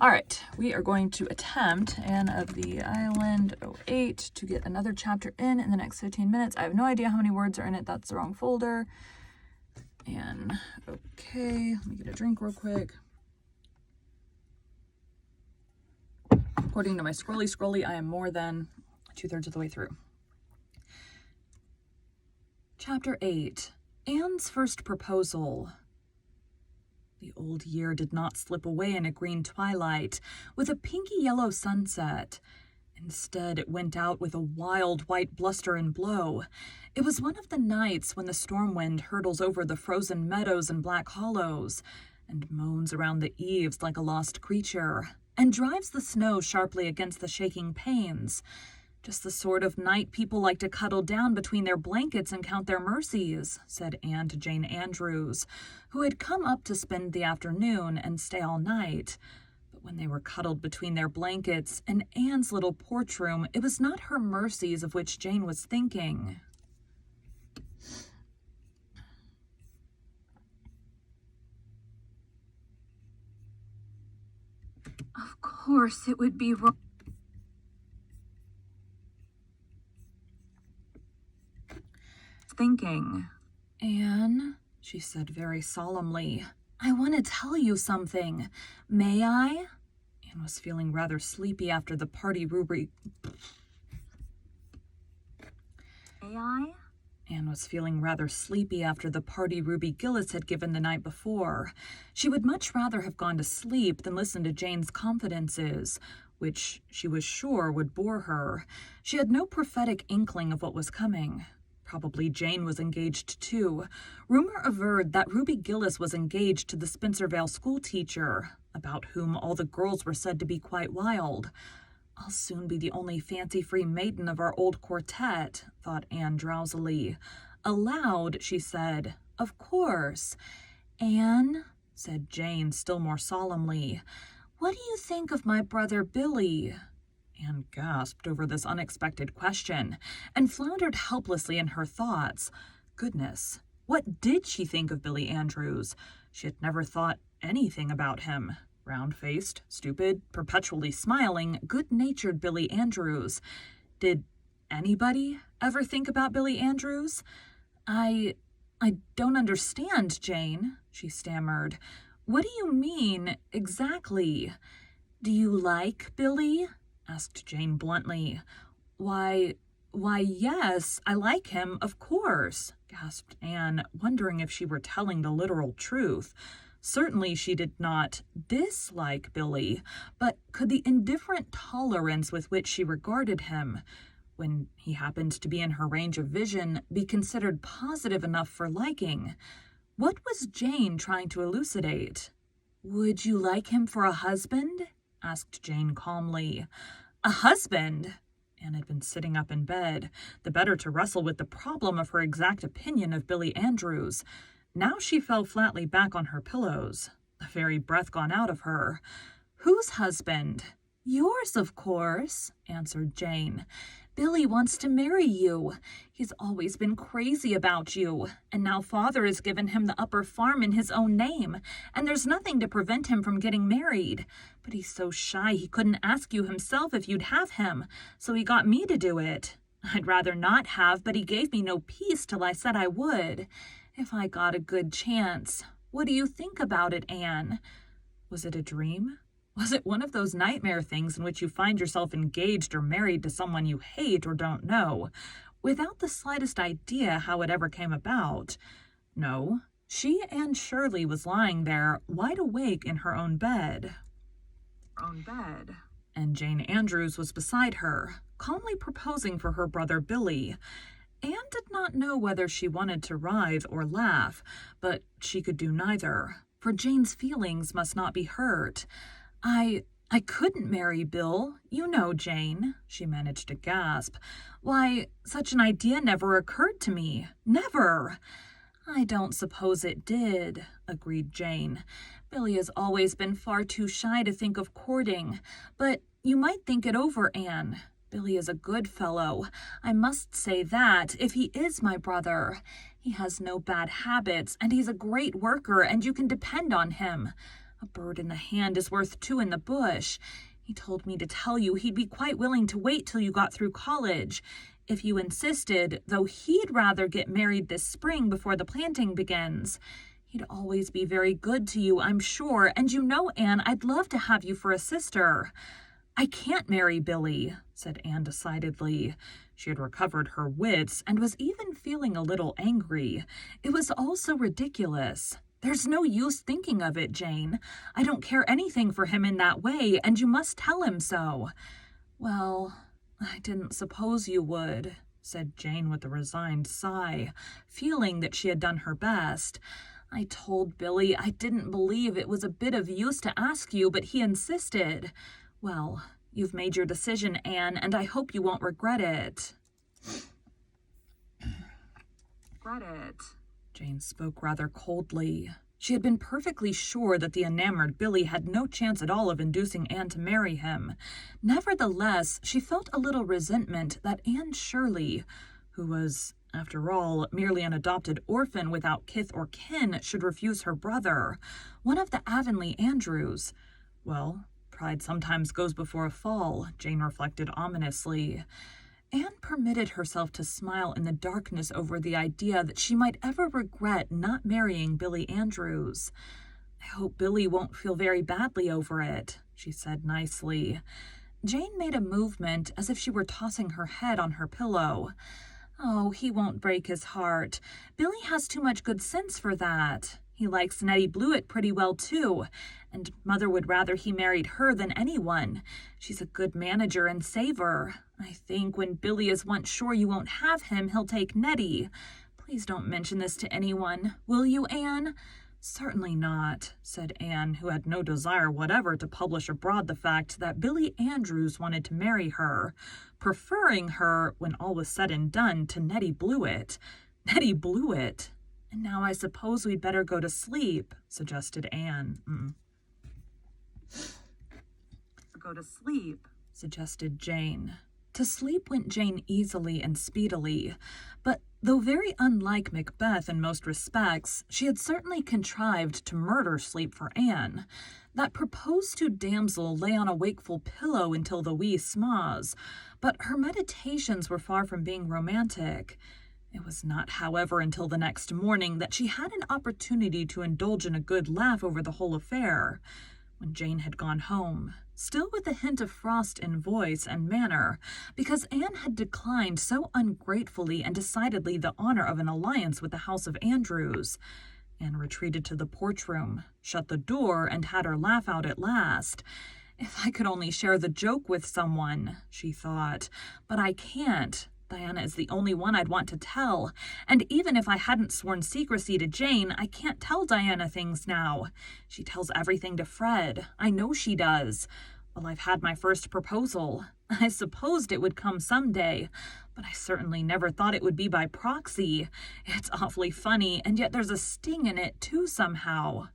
All right, we are going to attempt Anne of the Island 08 to get another chapter in the next 15 minutes. I have no idea how many words are in it. That's the wrong folder. And okay, let me get a drink real quick. According to my scrolly, I am more than 2/3 of the way through. Chapter 8, Anne's First Proposal. The old year did not slip away in a green twilight with a pinky-yellow sunset. Instead, it went out with a wild white bluster and blow. It was one of the nights when the storm wind hurtles over the frozen meadows and black hollows, and moans around the eaves like a lost creature, and drives the snow sharply against the shaking panes. Just the sort of night people like to cuddle down between their blankets and count their mercies, said Anne to Jane Andrews, who had come up to spend the afternoon and stay all night. But when they were cuddled between their blankets in Anne's little porch room, it was not her mercies of which Jane was thinking. Of course it would be wrong. Thinking. Anne, she said very solemnly, I want to tell you something. May I? Anne was feeling rather sleepy after the party Ruby... May I? Anne was feeling rather sleepy after the party Ruby Gillis had given the night before. She would much rather have gone to sleep than listen to Jane's confidences, which she was sure would bore her. She had no prophetic inkling of what was coming. Probably Jane was engaged too. Rumor averred that Ruby Gillis was engaged to the Spencervale schoolteacher, about whom all the girls were said to be quite wild. I'll soon be the only fancy-free maiden of our old quartet, thought Anne drowsily. Aloud, she said, Of course. Anne, said Jane still more solemnly, what do you think of my brother Billy? Anne gasped over this unexpected question and floundered helplessly in her thoughts. Goodness, what did she think of Billy Andrews? She had never thought anything about him. Round-faced, stupid, perpetually smiling, good-natured Billy Andrews. Did anybody ever think about Billy Andrews? I don't understand, Jane, she stammered. What do you mean, exactly? Do you like Billy? Asked Jane bluntly. Why, yes, I like him, of course, gasped Anne, wondering if she were telling the literal truth. Certainly she did not dislike Billy, but could the indifferent tolerance with which she regarded him, when he happened to be in her range of vision, be considered positive enough for liking? What was Jane trying to elucidate? Would you like him for a husband? Asked Jane calmly. A husband? Anne had been sitting up in bed, the better to wrestle with the problem of her exact opinion of Billy Andrews. Now she fell flatly back on her pillows, the very breath gone out of her. Whose husband? Yours, of course, answered Jane. Billy wants to marry you. He's always been crazy about you, and now Father has given him the upper farm in his own name, and there's nothing to prevent him from getting married. But he's so shy he couldn't ask you himself if you'd have him, so he got me to do it. I'd rather not have, but he gave me no peace till I said I would. If I got a good chance. What do you think about it, Anne? Was it a dream? Was it one of those nightmare things in which you find yourself engaged or married to someone you hate or don't know, without the slightest idea how it ever came about? No, she, Anne Shirley, was lying there, wide awake in her own bed. And Jane Andrews was beside her, calmly proposing for her brother Billy. Anne did not know whether she wanted to writhe or laugh, but she could do neither, for Jane's feelings must not be hurt. I couldn't marry Bill, you know, Jane, she managed to gasp. Why, such an idea never occurred to me. Never. I don't suppose it did, agreed Jane. Billy has always been far too shy to think of courting, but you might think it over, Anne. Billy is a good fellow. I must say that, if he is my brother. He has no bad habits, and he's a great worker, and you can depend on him. A bird in the hand is worth two in the bush. He told me to tell you he'd be quite willing to wait till you got through college. If you insisted, though he'd rather get married this spring before the planting begins. He'd always be very good to you, I'm sure, and you know, Anne, I'd love to have you for a sister. I can't marry Billy, said Anne decidedly. She had recovered her wits and was even feeling a little angry. It was all so ridiculous. There's no use thinking of it, Jane. I don't care anything for him in that way, and you must tell him so. Well, I didn't suppose you would, said Jane with a resigned sigh, feeling that she had done her best. I told Billy I didn't believe it was a bit of use to ask you, but he insisted. Well, you've made your decision, Anne, and I hope you won't regret it. Regret it. Jane spoke rather coldly. She had been perfectly sure that the enamored Billy had no chance at all of inducing Anne to marry him. Nevertheless, she felt a little resentment that Anne Shirley, who was, after all, merely an adopted orphan without kith or kin, should refuse her brother, one of the Avonlea Andrews. Well, pride sometimes goes before a fall, Jane reflected ominously. Anne permitted herself to smile in the darkness over the idea that she might ever regret not marrying Billy Andrews. I hope Billy won't feel very badly over it, she said nicely. Jane made a movement as if she were tossing her head on her pillow. Oh, he won't break his heart. Billy has too much good sense for that. He likes Nettie Blewett pretty well, too, and Mother would rather he married her than anyone. She's a good manager and saver. I think when Billy is once sure you won't have him, he'll take Nettie. Please don't mention this to anyone, will you, Anne? Certainly not, said Anne, who had no desire whatever to publish abroad the fact that Billy Andrews wanted to marry her, preferring her, when all was said and done, to Nettie Blewett. Nettie Blewett! And now I suppose we'd better go to sleep, suggested Anne. Go to sleep, suggested Jane. To sleep went Jane easily and speedily, but though very unlike Macbeth in most respects, she had certainly contrived to murder sleep for Anne. That proposed-to damsel lay on a wakeful pillow until the wee sma's, but her meditations were far from being romantic. It was not, however, until the next morning that she had an opportunity to indulge in a good laugh over the whole affair. When Jane had gone home, still with a hint of frost in voice and manner, because Anne had declined so ungratefully and decidedly the honor of an alliance with the house of Andrews, Anne retreated to the porch room, shut the door, and had her laugh out at last. If I could only share the joke with someone, she thought, but I can't. Diana is the only one I'd want to tell, and even if I hadn't sworn secrecy to Jane, I can't tell Diana things now. She tells everything to Fred. I know she does. Well, I've had my first proposal. I supposed it would come someday, but I certainly never thought it would be by proxy. It's awfully funny, and yet there's a sting in it, too, somehow.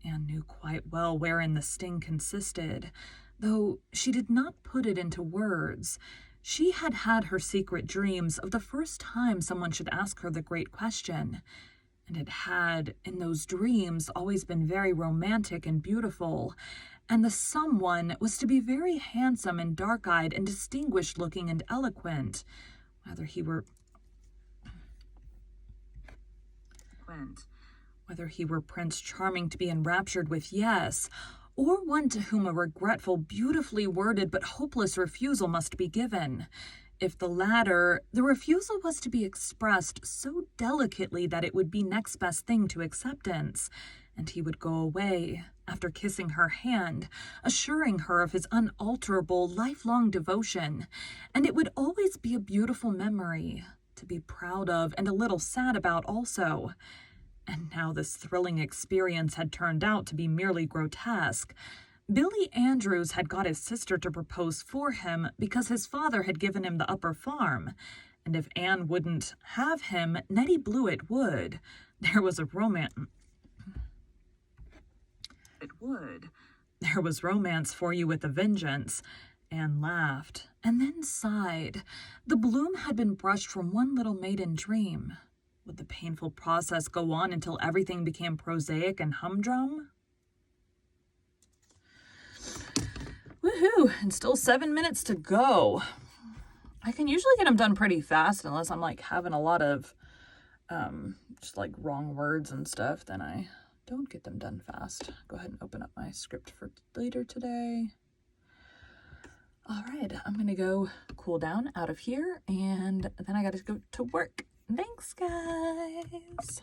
Anne knew quite well wherein the sting consisted, though she did not put it into words. She had had her secret dreams of the first time someone should ask her the great question, and it had, in those dreams, always been very romantic and beautiful, and the someone was to be very handsome and dark-eyed and distinguished-looking and eloquent, whether he were Prince Charming to be enraptured with, yes, or one to whom a regretful, beautifully worded but hopeless refusal must be given. If the latter, the refusal was to be expressed so delicately that it would be next best thing to acceptance, and he would go away, after kissing her hand, assuring her of his unalterable, lifelong devotion, and it would always be a beautiful memory, to be proud of and a little sad about also. And now this thrilling experience had turned out to be merely grotesque. Billy Andrews had got his sister to propose for him because his father had given him the upper farm, and if Anne wouldn't have him, Nettie Blewett would. There was romance for you with a vengeance. Anne laughed, and then sighed. The bloom had been brushed from one little maiden dream. Would the painful process go on until everything became prosaic and humdrum? Woohoo! And still 7 minutes to go. I can usually get them done pretty fast unless I'm like having a lot of just like wrong words and stuff. Then I don't get them done fast. Go ahead and open up my script for later today. All right, I'm gonna go cool down out of here and then I gotta go to work. Thanks, guys.